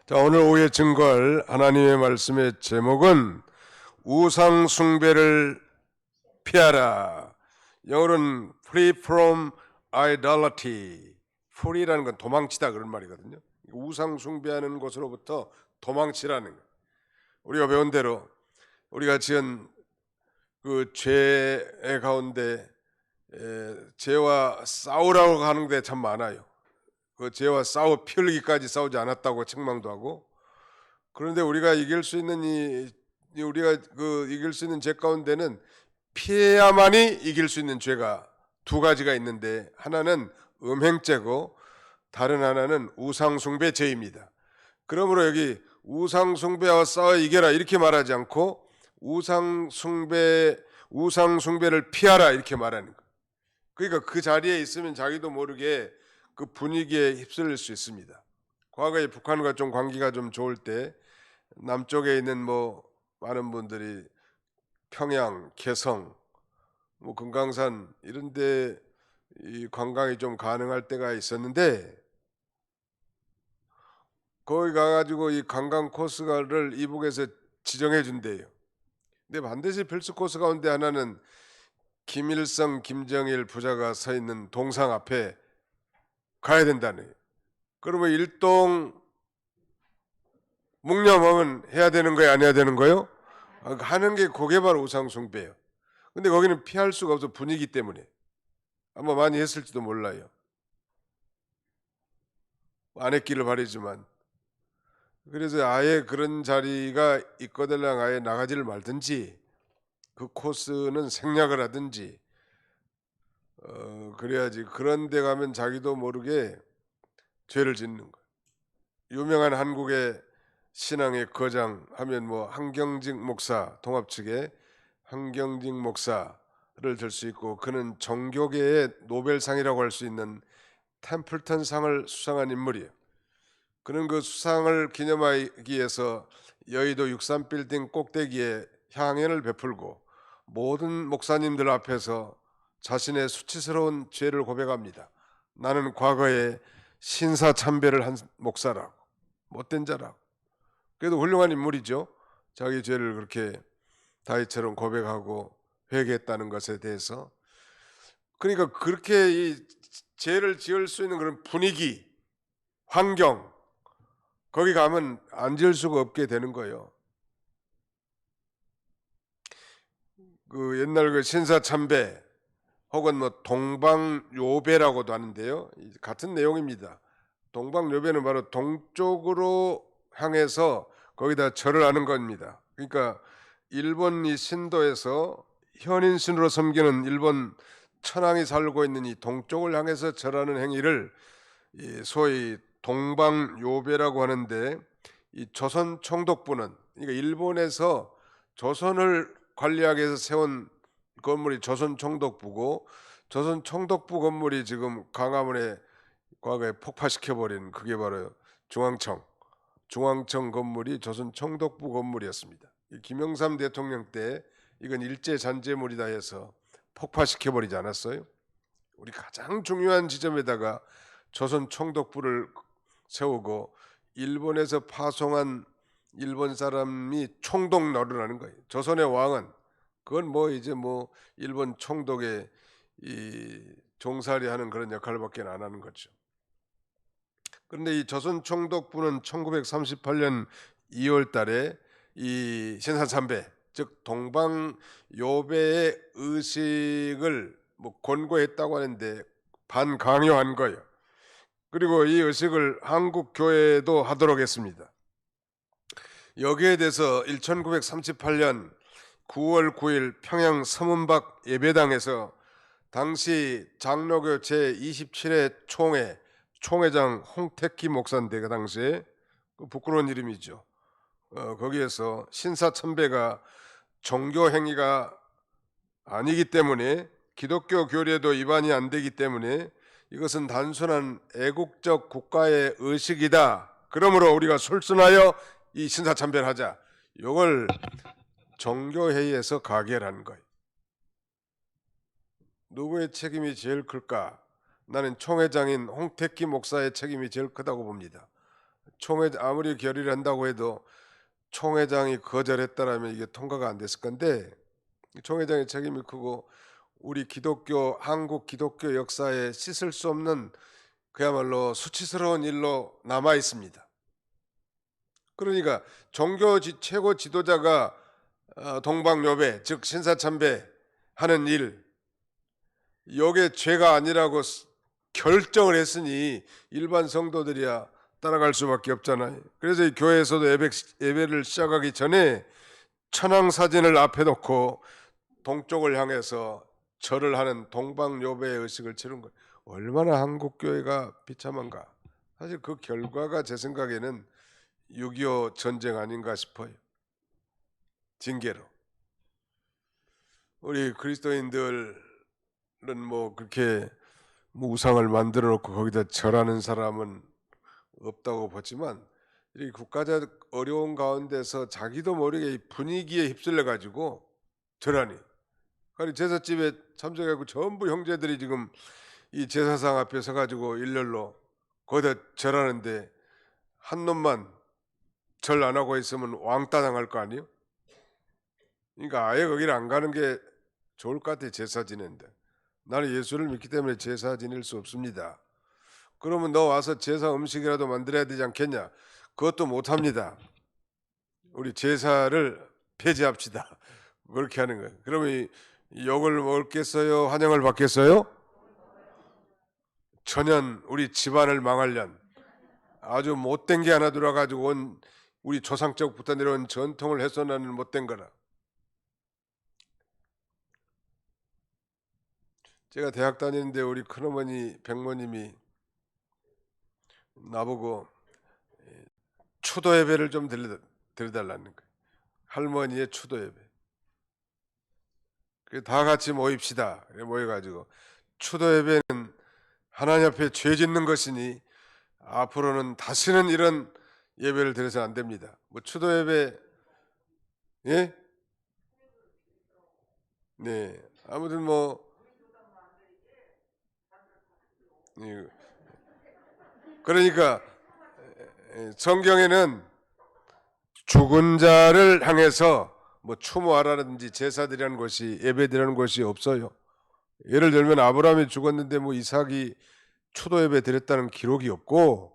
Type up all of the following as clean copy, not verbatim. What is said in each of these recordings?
자, 오늘 오후에 증거할 하나님의 말씀의 제목은 우상 숭배를 피하라. 영어로는 Flee from idolatry. Flee라는 건 도망치다 그런 말이거든요. 우상 숭배하는 것으로부터 도망치라는 거. 우리가 배운 대로 우리가 지은 그 죄의 가운데 죄와 싸우라고 하는 데 참 많아요. 그 죄와 피 흘리기까지 싸우지 않았다고 책망도 하고, 그런데 우리가 이길 수 있는 우리가 이길 수 있는 죄 가운데는 피해야만이 이길 수 있는 죄가 두 가지가 있는데, 하나는 음행죄고 다른 하나는 우상숭배 죄입니다. 그러므로 여기 우상숭배와 싸워 이겨라 이렇게 말하지 않고 우상숭배를 피하라 이렇게 말하는 거예요. 그러니까 그 자리에 있으면 자기도 모르게 그 분위기에 휩쓸릴 수 있습니다. 과거에 북한과 좀 관계가 좀 좋을 때 남쪽에 있는 많은 분들이 평양, 개성, 금강산 이런데 이 관광이 좀 가능할 때가 있었는데, 거기 가가지고 이 관광 코스를 이북에서 지정해 준대요. 근데 반드시 필수 코스 가운데 하나는 김일성, 김정일 부자가 서 있는 동상 앞에 가야 된다네. 그러면 일동 묵념하면 해야 되는 거예요, 안 해야 되는 거예요? 하는 게 그게 바로 우상숭배예요. 근데 거기는 피할 수가 없어, 분위기 때문에. 아마 많이 했을지도 몰라요. 안 했기를 바라지만. 그래서 아예 그런 자리가 있거들랑 아예 나가지를 말든지 그 코스는 생략을 하든지 그래야지. 그런 데 가면 자기도 모르게 죄를 짓는 거예요. 유명한 한국의 신앙의 거장 하면 한경직 목사, 동합 측의 한경직 목사를 들 수 있고, 그는 종교계의 노벨상이라고 할 수 있는 템플턴 상을 수상한 인물이에요. 그는 그 수상을 기념하기 위해서 여의도 63빌딩 꼭대기에 향연을 베풀고 모든 목사님들 앞에서 자신의 수치스러운 죄를 고백합니다. 나는 과거에 신사참배를 한 목사라고, 못된 자라고. 그래도 훌륭한 인물이죠. 자기 죄를 그렇게 다윗처럼 고백하고 회개했다는 것에 대해서. 그러니까 그렇게 이 죄를 지을 수 있는 그런 분위기, 환경, 거기 가면 안 지을 수가 없게 되는 거예요. 그 옛날 그 신사참배 혹은 동방요배라고도 하는데요. 같은 내용입니다. 동방요배는 바로 동쪽으로 향해서 거기다 절을 하는 겁니다. 그러니까 일본 이 신도에서 현인신으로 섬기는 일본 천황이 살고 있는 이 동쪽을 향해서 절하는 행위를 소위 동방요배라고 하는데, 이 조선 총독부는, 그러니까 일본에서 조선을 관리하기 위해서 세운 건물이 조선 총독부고, 조선 총독부 건물이 지금 광화문에 과거에 폭파시켜버린 그게 바로 중앙청 건물이 조선 총독부 건물이었습니다. 김영삼 대통령 때 이건 일제 잔재물이다 해서 폭파시켜버리지 않았어요? 우리 가장 중요한 지점에다가 조선 총독부를 세우고 일본에서 파송한 일본 사람이 총독 노릇하는 거예요. 조선의 왕은 그건 이제 일본 총독의 이 종살이 하는 그런 역할밖에 안 하는 거죠. 그런데 이 조선 총독부는 1938년 2월 달에 이 신사참배, 즉 동방요배의 의식을 권고했다고 하는데 반강요한 거예요. 그리고 이 의식을 한국 교회도 하도록 했습니다. 여기에 대해서 1938년 9월 9일 평양 서문박 예배당에서 당시 장로교 제27회 총회장 홍택기 목사인데, 그 당시에 부끄러운 이름이죠. 거기에서 신사참배가 종교 행위가 아니기 때문에, 기독교 교리에도 위반이 안 되기 때문에 이것은 단순한 애국적 국가의 의식이다. 그러므로 우리가 솔선하여 이 신사참배를 하자. 이걸 종교회의에서 가결한 거예요. 누구의 책임이 제일 클까? 나는 총회장인 홍택기 목사의 책임이 제일 크다고 봅니다. 총회장 아무리 결의를 한다고 해도 총회장이 거절했다라면 이게 통과가 안 됐을 건데 총회장의 책임이 크고 우리 기독교 한국 기독교 역사에 씻을 수 없는 그야말로 수치스러운 일로 남아 있습니다. 그러니까 종교 최고 지도자가 동방요배 즉 신사참배 하는 일 이게 죄가 아니라고 결정을 했으니 일반 성도들이야 따라갈 수밖에 없잖아요. 그래서 이 교회에서도 예배를 시작하기 전에 천황 사진을 앞에 놓고 동쪽을 향해서 절을 하는 동방요배의 의식을 치른 거예요. 얼마나 한국 교회가 비참한가. 사실 그 결과가 제 생각에는 6.25 전쟁 아닌가 싶어요. 징계로. 우리 그리스도인들은 뭐 그렇게 뭐 우상을 만들어 놓고 거기다 절하는 사람은 없다고 보지만 이 국가적 어려운 가운데서 자기도 모르게 이 분위기에 휩쓸려 가지고 절하니. 그리고 제사집에 참석하고 전부 형제들이 지금 이 제사상 앞에 서가지고 일렬로 거기다 절하는데 한 놈만 절 안 하고 있으면 왕따 당할 거 아니에요? 그러니까 아예 거기를 안 가는 게 좋을 것 같아요. 제사 지내는데 나는 예수를 믿기 때문에 제사 지낼 수 없습니다. 그러면 너 와서 제사 음식이라도 만들어야 되지 않겠냐? 그것도 못합니다. 우리 제사를 폐지합시다. 그렇게 하는 거예요. 그러면 욕을 먹겠어요? 환영을 받겠어요? 전혀 우리 집안을 망하련 아주 못된 게 하나 들어가지고 온 우리 조상적부터 내려온 전통을 훼손하는 못된 거라. 제가 대학 다니는데 우리 큰어머니 백모님이 나보고 추도 예배를 좀 드려달라는 거예요. 할머니의 추도 예배. 다 같이 모입시다. 모여가지고 추도 예배는 하나님 앞에 죄 짓는 것이니 앞으로는 다시는 이런 예배를 드려서 안 됩니다. 뭐 추도 예배, 예, 네, 아무튼 뭐 그러니까 성경에는 죽은 자를 향해서 뭐 추모하라든지 제사드리라는 것이 예배드리라는 것이 없어요. 예를 들면 아브라함이 죽었는데 뭐 이삭이 추도 예배 드렸다는 기록이 없고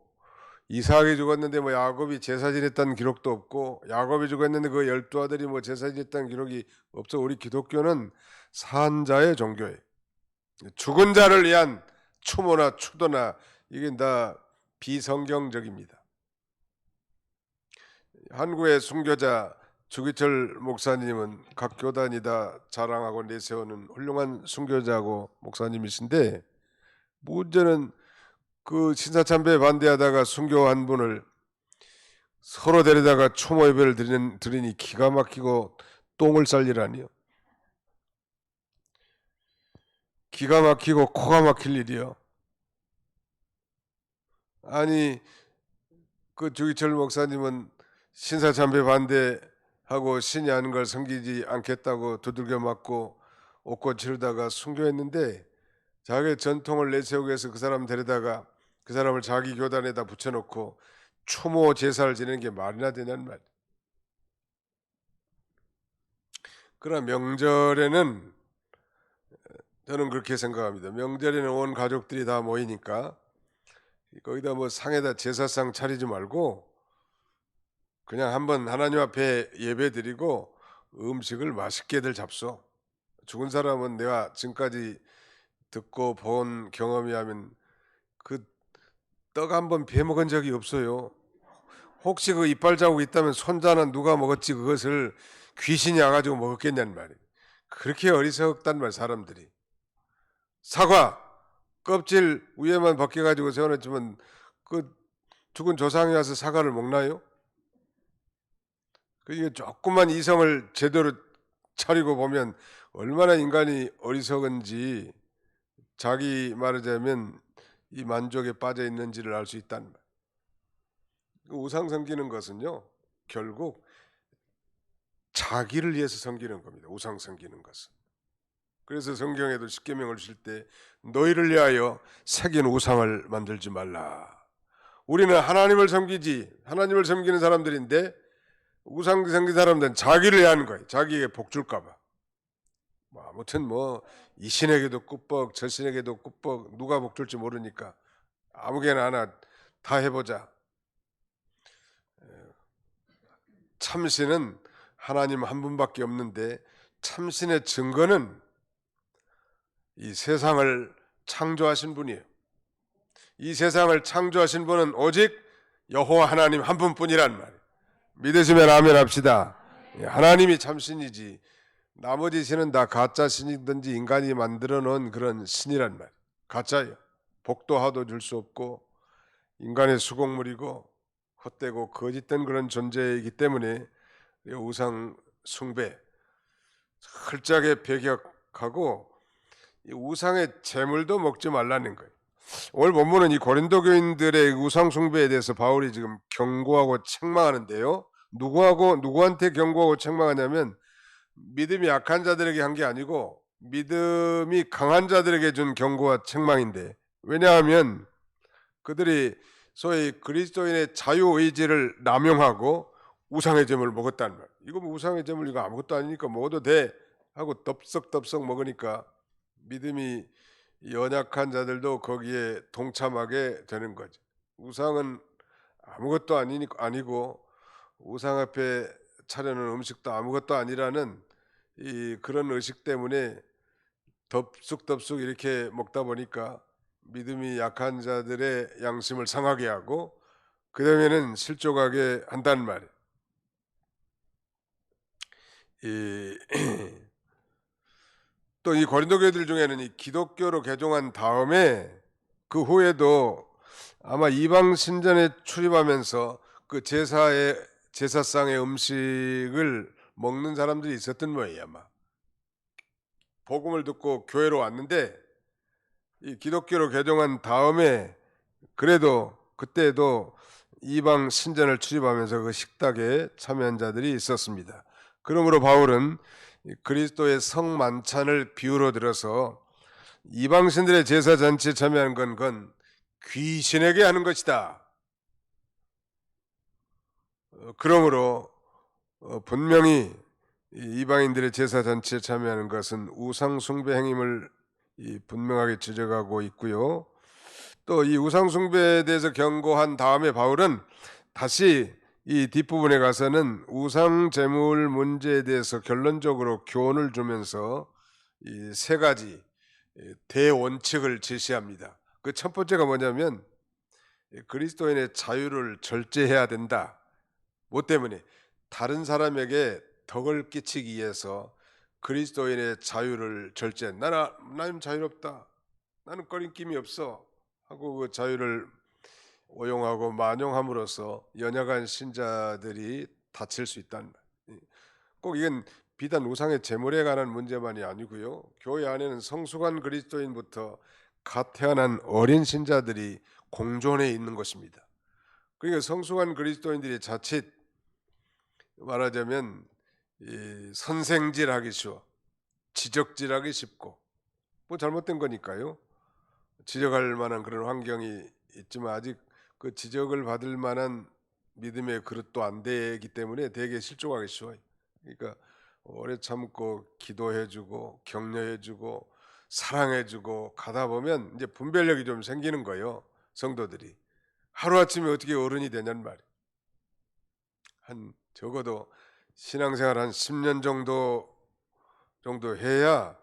이삭이 죽었는데 뭐 야곱이 제사 지냈다는 기록도 없고 야곱이 죽었는데 그 12아들이 뭐 제사 지냈다는 기록이 없어. 우리 기독교는 산자의 종교예요. 죽은 자를 위한 추모나 추도나 이게 다 비성경적입니다. 한국의 순교자 주기철 목사님은 각 교단이다 자랑하고 내세우는 훌륭한 순교자고 목사님이신데 문제는 그 신사참배에 반대하다가 순교한 분을 서로 데려다가 추모 예배를 드리니 기가 막히고 똥을 쌀 일 아니요. 기가 막히고 코가 막힐 일이요. 아니 그 주기철 목사님은 신사참배 반대하고 신이 아는 걸 섬기지 않겠다고 두들겨 맞고 옷꽃 치르다가 순교했는데 자기의 전통을 내세우기 위해서 그 사람 데려다가 그 사람을 자기 교단에다 붙여놓고 추모 제사를 지내는 게 말이나 되냐는 말. 그러나 명절에는 저는 그렇게 생각합니다. 명절에는 온 가족들이 다 모이니까 거기다 뭐 상에다 제사상 차리지 말고 그냥 한번 하나님 앞에 예배 드리고 음식을 맛있게들 잡숴. 죽은 사람은 내가 지금까지 듣고 본 경험이 하면 그 떡 한번 베먹은 적이 없어요. 혹시 그 이빨 자국 있다면 손자는 누가 먹었지 그것을 귀신이 와가지고 먹었겠냐는 말이에요. 그렇게 어리석단 말 사람들이. 사과 껍질 위에만 벗겨가지고 세워놨지만 그 죽은 조상이 와서 사과를 먹나요? 그게 조금만 이성을 제대로 차리고 보면 얼마나 인간이 어리석은지 자기 말하자면 이 만족에 빠져 있는지를 알 수 있다는 말. 우상 섬기는 것은요 결국 자기를 위해서 섬기는 겁니다. 우상 섬기는 것은. 그래서 성경에도 십계명을 주실 때 너희를 위하여 새긴 우상을 만들지 말라. 우리는 하나님을 섬기지, 하나님을 섬기는 사람들인데 우상 섬기는 사람들은 자기를 위한 거예요. 자기에게 복 줄까 봐. 아무튼 이 신에게도 꾸벅 저 신에게도 꾸벅, 누가 복 줄지 모르니까 아무개나 하나 다 해보자. 참신은 하나님 한 분밖에 없는데, 참신의 증거는 이 세상을 창조하신 분이에요. 이 세상을 창조하신 분은 오직 여호와 하나님 한 분뿐이란 말이에요. 믿으시면 아멘 합시다. 하나님이 참신이지 나머지 신은 다 가짜 신이든지 인간이 만들어 놓은 그런 신이란 말이에요. 가짜예요. 복도 하도 줄 수 없고 인간의 수공물이고 헛되고 거짓된 그런 존재이기 때문에 우상 숭배 철저하게 배격하고 이 우상의 제물도 먹지 말라는 거예요. 오늘 본문은 이 고린도 교인들의 우상 숭배에 대해서 바울이 지금 경고하고 책망하는데요. 누구한테 경고하고 책망하냐면 믿음이 약한 자들에게 한 게 아니고 믿음이 강한 자들에게 준 경고와 책망인데, 왜냐하면 그들이 소위 그리스도인의 자유의지를 남용하고 우상의 제물을 먹었다는 말. 이거 우상의 제물 이거 아무것도 아니니까 먹어도 돼 하고 덥석덥석 먹으니까 믿음이 연약한 자들도 거기에 동참하게 되는 거죠. 우상은 아무것도 아니고 우상 앞에 차려놓은 음식도 아무것도 아니라는 그런 의식 때문에 덥석덥석 이렇게 먹다 보니까 믿음이 약한 자들의 양심을 상하게 하고 그 다음에는 실족하게 한다는 말이에요. 또 이 고린도 교회들 중에는 이 기독교로 개종한 다음에 그 후에도 아마 이방 신전에 출입하면서 그 제사상의 음식을 먹는 사람들이 있었던 모양이에요. 아마 복음을 듣고 교회로 왔는데 이 기독교로 개종한 다음에 그래도 그때도 이방 신전을 출입하면서 그 식탁에 참여한 자들이 있었습니다. 그러므로 바울은 그리스도의 성만찬을 비유로 들어서 이방신들의 제사 잔치에 참여하는 건 귀신에게 하는 것이다. 그러므로 분명히 이방인들의 제사 잔치에 참여하는 것은 우상 숭배 행임을 분명하게 지적하고 있고요. 또 이 우상 숭배에 대해서 경고한 다음에 바울은 다시 이 뒷부분에 가서는 우상 제물 문제에 대해서 결론적으로 교훈을 주면서 이 세 가지 대원칙을 제시합니다. 그 첫 번째가 뭐냐면 그리스도인의 자유를 절제해야 된다. 뭐 때문에? 다른 사람에게 덕을 끼치기 위해서 그리스도인의 자유를 절제. 나는 자유롭다. 나는 꺼림낌이 없어. 하고 그 자유를 오용하고 만용함으로써 연약한 신자들이 다칠 수 있다는 말. 꼭 이건 비단 우상의 제물에 관한 문제만이 아니고요. 교회 안에는 성숙한 그리스도인부터 갓 태어난 어린 신자들이 공존해 있는 것입니다. 그러니까 성숙한 그리스도인들이 자칫 말하자면 선생질하기 쉬워, 지적질하기 쉽고, 뭐 잘못된 거니까요. 지적할 만한 그런 환경이 있지만 아직 그 지적을 받을 만한 믿음의 그릇도 안 되기 때문에 되게 실족하기 쉬워요. 그러니까 오래 참고 기도해주고 격려해주고 사랑해주고 가다 보면 이제 분별력이 좀 생기는 거예요. 성도들이 하루아침에 어떻게 어른이 되냐는 말이에요. 한 적어도 신앙생활 한 10년 정도 해야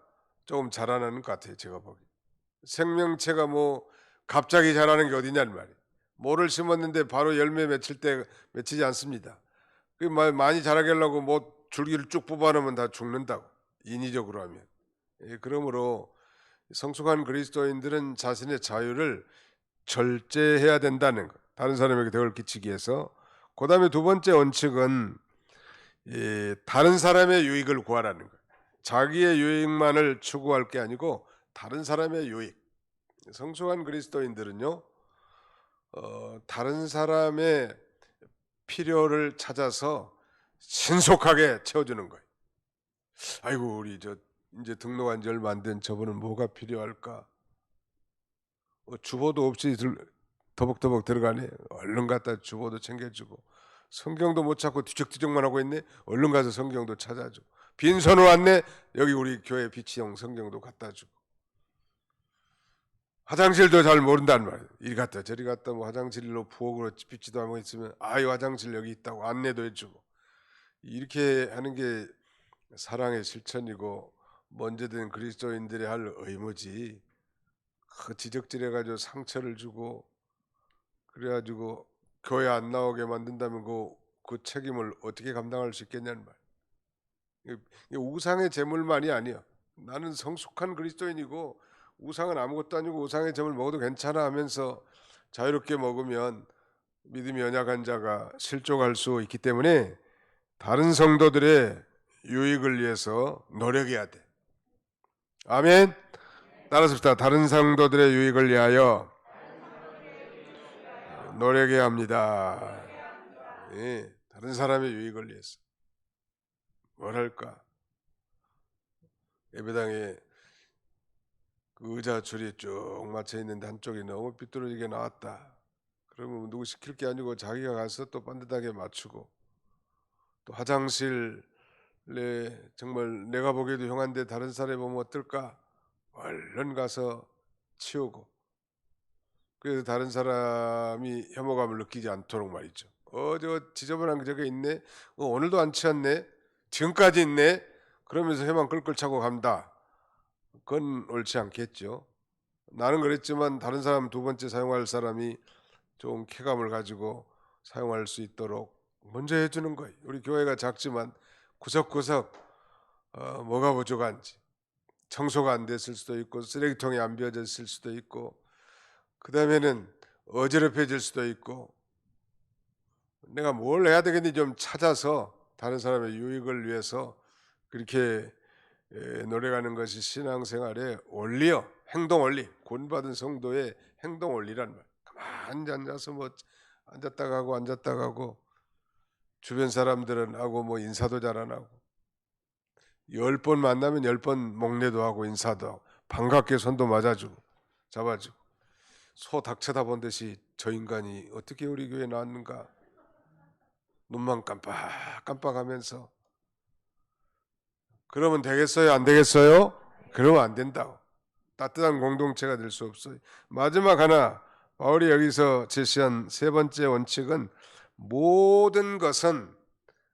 조금 자라나는 것 같아요. 제가 보기 생명체가 갑자기 자라는 게 어디냐는 말이에요. 모를 심었는데 바로 열매 맺히지 않습니다. 그 많이 자라게 하려고 줄기를 쭉 뽑아놓으면 다 죽는다고, 인위적으로 하면. 그러므로 성숙한 그리스도인들은 자신의 자유를 절제해야 된다는 것. 다른 사람에게 덕을 끼치기 위해서. 그 다음에 두 번째 원칙은 다른 사람의 유익을 구하라는 거예요. 자기의 유익만을 추구할 게 아니고 다른 사람의 유익. 성숙한 그리스도인들은요, 다른 사람의 필요를 찾아서 신속하게 채워주는 거예요. 아이고 우리 이제 등록한 지 얼마 안 된 저분은 뭐가 필요할까? 주보도 없이 터벅터벅 들어가네. 얼른 갖다 주보도 챙겨주고, 성경도 못 찾고 뒤적뒤적만 하고 있네. 얼른 가서 성경도 찾아주고, 빈손으로 왔네. 여기 우리 교회 비치형 성경도 갖다 주고, 화장실도 잘 모른단 말이에요. 이리 갔다 저리 갔다 뭐 화장실로 부엌으로 비치도 하고 있으면 아유 화장실 여기 있다고 안내도 해주고, 이렇게 하는 게 사랑의 실천이고 먼저든 그리스도인들이 할 의무지. 그 지적질해가지고 상처를 주고 그래가지고 교회 안 나오게 만든다면 그 책임을 어떻게 감당할 수 있겠냐는 말. 이게 우상의 제물만이 아니야. 나는 성숙한 그리스도인이고 우상은 아무것도 아니고 우상의 제물 먹어도 괜찮아 하면서 자유롭게 먹으면 믿음이 연약한 자가 실족할 수 있기 때문에 다른 성도들의 유익을 위해서 노력해야 돼. 아멘. 따라서 봅시다. 다른 성도들의 유익을 위하여 노력해야 합니다. 예, 다른 사람의 유익을 위해서. 뭘 할까? 예배당에 그 의자 줄이 쭉 맞춰 있는데 한쪽이 너무 삐뚤어지게 나왔다. 그러면 누구 시킬 게 아니고 자기가 가서 또 반듯하게 맞추고, 또 화장실에 정말 내가 보기에도 흉한데 다른 사람이 보면 어떨까? 얼른 가서 치우고, 그래서 다른 사람이 혐오감을 느끼지 않도록 말이죠. 저 지저분한 저게 있네. 오늘도 안 치웠네. 지금까지 있네. 그러면서 해만 끌끌 차고 간다. 그건 옳지 않겠죠. 나는 그랬지만 다른 사람 두 번째 사용할 사람이 좋은 쾌감을 가지고 사용할 수 있도록 먼저 해주는 거예요. 우리 교회가 작지만 구석구석 뭐가 부족한지, 청소가 안 됐을 수도 있고 쓰레기통이 안 비워졌을 수도 있고, 그 다음에는 어지럽혀질 수도 있고, 내가 뭘 해야 되겠니 좀 찾아서 다른 사람의 유익을 위해서 그렇게 노력하는 것이 신앙생활의 원리요. 행동 원리. 구원받은 성도의 행동 원리란 말. 가만히 앉아서 뭐 앉았다 가고 앉았다 가고, 주변 사람들은 하고 뭐 인사도 잘 안 하고, 10번 만나면 10번 목례도 하고 인사도 하고 반갑게 손도 맞아주고 잡아주고, 소 닭 쳐다본 듯이 저 인간이 어떻게 우리 교회에 나왔는가 눈만 깜빡깜빡하면서. 그러면 되겠어요? 안 되겠어요? 그러면 안 된다고. 따뜻한 공동체가 될 수 없어요. 마지막 하나, 바울이 여기서 제시한 세 번째 원칙은 모든 것은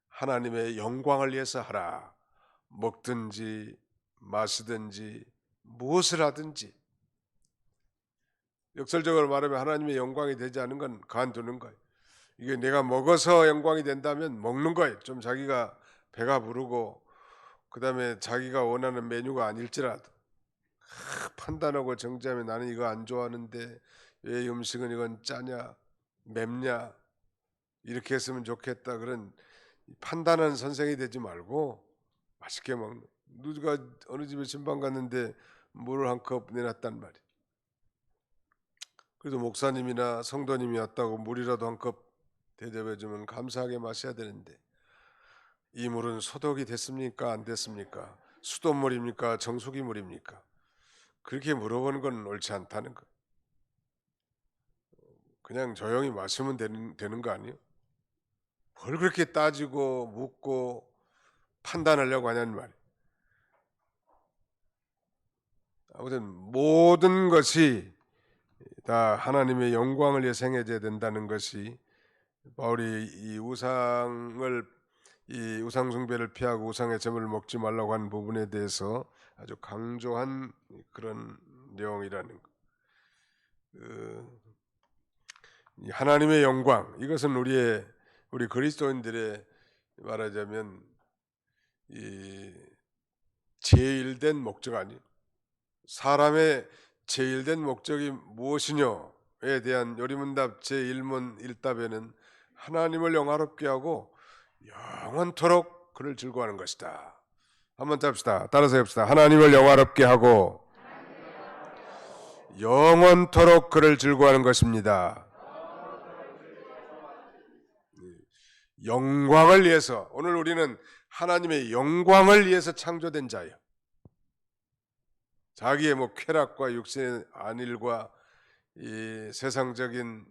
하나님의 영광을 위해서 하라. 먹든지 마시든지 무엇을 하든지. 역설적으로 말하면 하나님의 영광이 되지 않은 건 가만두는 거예요. 이게 내가 먹어서 영광이 된다면 먹는 거예요. 좀 자기가 배가 부르고 그 다음에 자기가 원하는 메뉴가 아닐지라도 판단하고 정지하면 나는 이거 안 좋아하는데 왜 음식은 이건 짜냐 맵냐 이렇게 했으면 좋겠다, 그런 판단하는 선생이 되지 말고 맛있게 먹는. 누가 어느 집에 신방 갔는데 물을 한 컵 내놨단 말이야. 그래도 목사님이나 성도님이 왔다고 물이라도 한 컵 대접해주면 감사하게 마셔야 되는데, 이 물은 소독이 됐습니까 안 됐습니까? 수돗물입니까 정수기 물입니까? 그렇게 물어보는 건 옳지 않다는 거. 그냥 조용히 마시면 되는 거 아니에요? 뭘 그렇게 따지고 묻고 판단하려고 하냐는 말이에요. 아무튼 모든 것이 다 하나님의 영광을 위해서 행해져야 된다는 것이 바울이 이 우상 숭배를 피하고 우상의 제물을 먹지 말라고 하는 부분에 대해서 아주 강조한 그런 내용이라는 것. 하나님의 영광, 이것은 우리 그리스도인들의 말하자면 이 제일된 목적 아니에요. 사람의 제일된 목적이 무엇이냐에 대한 요리문답 제1문 1답에는 하나님을 영화롭게 하고 영원토록 그를 즐거워하는 것이다. 한번 잡시다. 따라서 해봅시다. 하나님을 영화롭게 하고 영원토록 그를 즐거워하는 것입니다. 영광을 위해서, 오늘 우리는 하나님의 영광을 위해서 창조된 자예요. 자기의 뭐 쾌락과 육신의 안일과 이 세상적인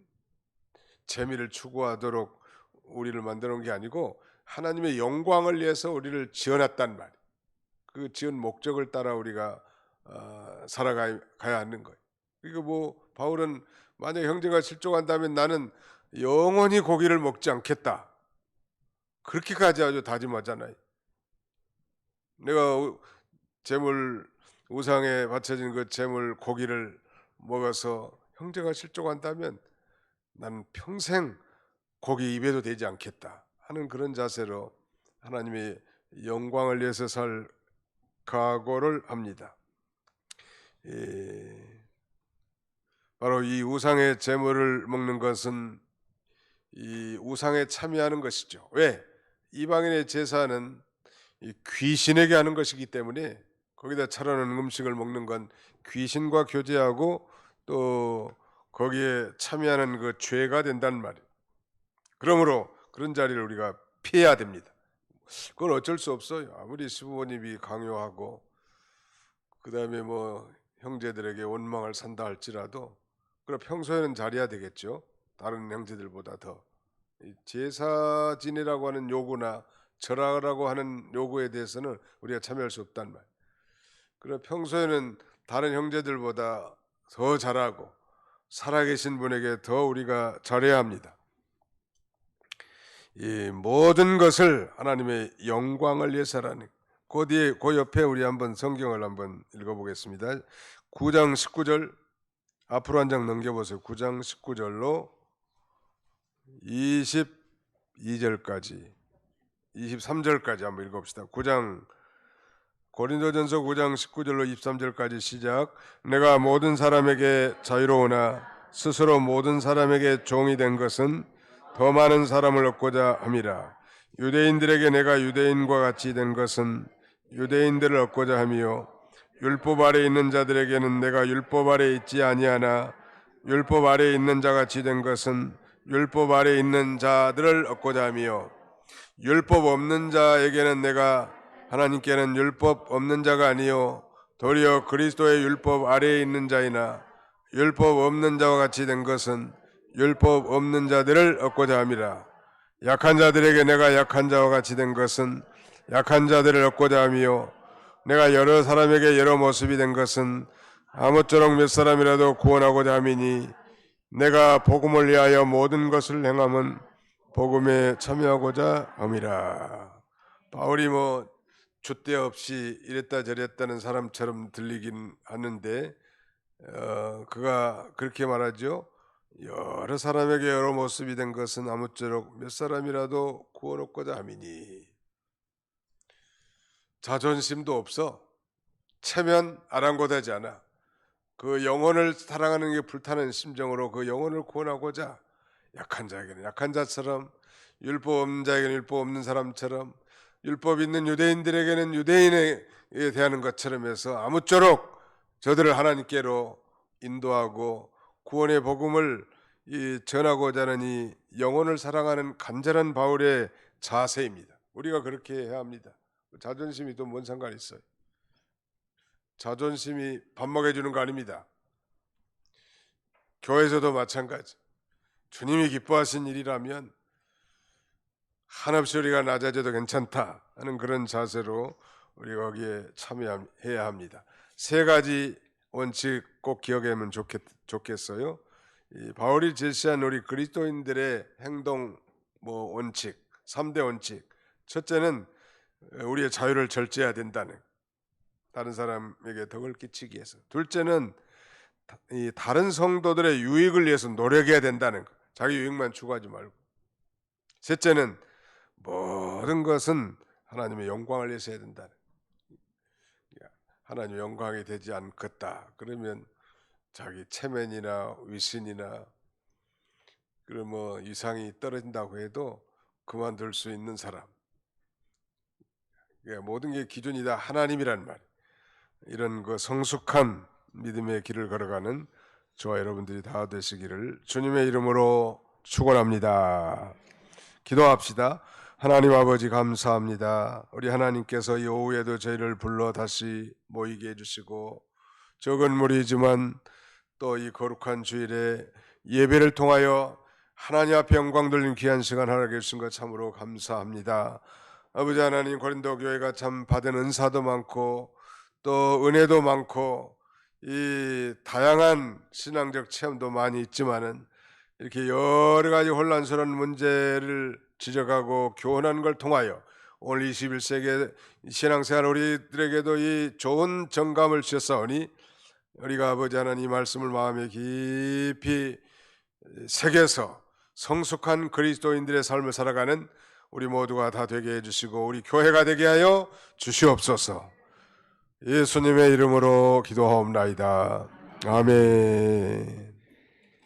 재미를 추구하도록 우리를 만들어 놓은 게 아니고 하나님의 영광을 위해서 우리를 지어놨단 말이에요. 그 지은 목적을 따라 우리가 살아가야 하는 거예요. 그러니까 뭐 바울은 만약 형제가 실족한다면 나는 영원히 고기를 먹지 않겠다. 그렇게까지 아주 다짐하잖아요. 내가 재물 우상에 바쳐진 그 재물 고기를 먹어서 형제가 실족한다면 나는 평생 고기 입에도 되지 않겠다 하는 그런 자세로 하나님의 영광을 위해서 살 각오를 합니다. 바로 이 우상의 재물을 먹는 것은 이 우상에 참여하는 것이죠. 왜? 이방인의 제사는 이 귀신에게 하는 것이기 때문에 거기다 차려놓은 음식을 먹는 건 귀신과 교제하고 또 거기에 참여하는 그 죄가 된다는 말이에요. 그러므로 그런 자리를 우리가 피해야 됩니다. 그건 어쩔 수 없어요. 아무리 시부모님이 강요하고 그 다음에 뭐 형제들에게 원망을 산다 할지라도 그럼 평소에는 잘해야 되겠죠. 다른 형제들보다 더 제사 지내라고 하는 요구나 절하라고 하는 요구에 대해서는 우리가 참여할 수 없단 말. 그럼 평소에는 다른 형제들보다 더 잘하고 살아계신 분에게 더 우리가 잘해야 합니다. 이 모든 것을 하나님의 영광을 위해서라는 그 옆에 우리 한번 성경을 한번 읽어보겠습니다. 9장 19절 앞으로 한 장 넘겨보세요. 9장 19절로 22절까지 23절까지 한번 읽어봅시다. 9장 고린도전서 9장 19절로 23절까지 시작. 내가 모든 사람에게 자유로우나 스스로 모든 사람에게 종이 된 것은 더 많은 사람을 얻고자 함이라. 유대인들에게 내가 유대인과 같이 된 것은 유대인들을 얻고자 함이요 율법 아래 있는 자들에게는 내가 율법 아래 있지 아니하나 율법 아래 있는 자같이 된 것은 율법 아래 있는 자들을 얻고자 함이요 율법 없는 자에게는 내가 하나님께는 율법 없는 자가 아니요 도리어 그리스도의 율법 아래에 있는 자이나 율법 없는 자와 같이 된 것은 율법 없는 자들을 얻고자 함이라. 약한 자들에게 내가 약한 자와 같이 된 것은 약한 자들을 얻고자 함이요 내가 여러 사람에게 여러 모습이 된 것은 아무쪼록 몇 사람이라도 구원하고자 함이니 내가 복음을 위하여 모든 것을 행함은 복음에 참여하고자 함이라. 바울이 뭐 줏대 없이 이랬다 저랬다는 사람처럼 들리긴 하는데 그가 그렇게 말하죠. 여러 사람에게 여러 모습이 된 것은 아무쪼록 몇 사람이라도 구원 얻고자 함이니. 자존심도 없어. 체면 아랑곳하지 않아. 그 영혼을 사랑하는 게 불타는 심정으로 그 영혼을 구원하고자 약한 자에게는 약한 자처럼 율법 없는 자에게는 율법 없는 사람처럼 율법 있는 유대인들에게는 유대인에 대하는 것처럼 해서 아무쪼록 저들을 하나님께로 인도하고 구원의 복음을 전하고자 하는 이 영혼을 사랑하는 간절한 바울의 자세입니다. 우리가 그렇게 해야 합니다. 자존심이 또 뭔 상관이 있어요. 자존심이 밥 먹여주는 거 아닙니다. 교회에서도 마찬가지. 주님이 기뻐하신 일이라면 한없이 우리가 낮아져도 괜찮다 하는 그런 자세로 우리가 거기에 참여해야 합니다. 세 가지 원칙 꼭 기억하면 좋겠어요. 바울이 제시한 우리 그리스도인들의 행동 원칙, 3대 원칙. 첫째는 우리의 자유를 절제해야 된다는, 다른 사람에게 덕을 끼치기 위해서. 둘째는 다른 성도들의 유익을 위해서 노력해야 된다는 거. 자기 유익만 추구하지 말고. 셋째는 모든 것은 하나님의 영광을 위해서 해야 된다는 거. 하나님의 영광이 되지 않겠다 그러면 자기 체면이나 위신이나 그런 이상이 떨어진다고 해도 그만둘 수 있는 사람. 모든 게 기준이 다 하나님이란 말. 이런 그 성숙한 믿음의 길을 걸어가는 저와 여러분들이 다 되시기를 주님의 이름으로 축원합니다. 기도합시다. 하나님 아버지 감사합니다. 우리 하나님께서 이 오후에도 저희를 불러 다시 모이게 해주시고 적은 무리지만 또 이 거룩한 주일에 예배를 통하여 하나님 앞에 영광 돌린 귀한 시간 하나님께 주신 것 참으로 감사합니다. 아버지 하나님, 고린도 교회가 참 받은 은사도 많고 또 은혜도 많고 이 다양한 신앙적 체험도 많이 있지만은 이렇게 여러 가지 혼란스러운 문제를 지적하고 교훈하는 걸 통하여 오늘 21세기 신앙생활 우리들에게도 이 좋은 정감을 주셨사오니 우리가 아버지 하나님 이 말씀을 마음에 깊이 새겨서 성숙한 그리스도인들의 삶을 살아가는 우리 모두가 다 되게 해주시고 우리 교회가 되게 하여 주시옵소서. 예수님의 이름으로 기도하옵나이다. 아멘.